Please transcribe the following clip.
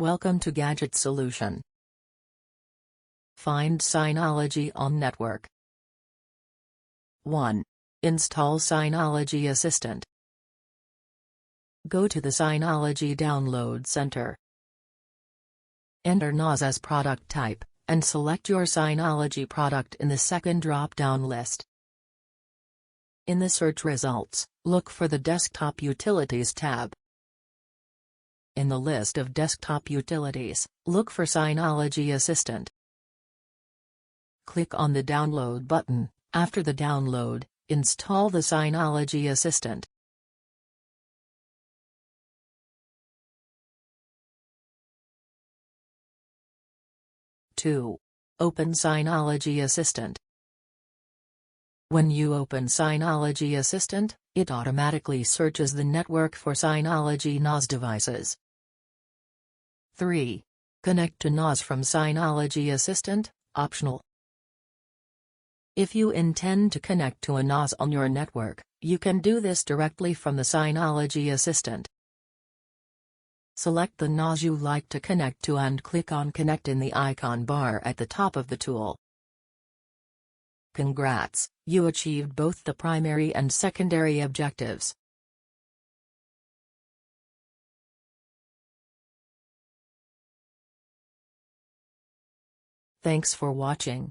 Welcome to Gadget Solution. Find Synology on network. 1. Install Synology Assistant. Go to the Synology Download Center. Enter NAS as product type, and select your Synology product in the second drop-down list. In the search results, look for the Desktop Utilities tab. In the list of desktop utilities, look for Synology Assistant. Click on the Download button. After the download, install the Synology Assistant. Two. Open Synology Assistant. When you open Synology Assistant, it automatically searches the network for Synology NAS devices. 3. Connect to NAS from Synology Assistant, optional. If you intend to connect to a NAS on your network, you can do this directly from the Synology Assistant. Select the NAS you like to connect to and click on Connect in the icon bar at the top of the tool. Congrats, you achieved both the primary and secondary objectives. Thanks for watching.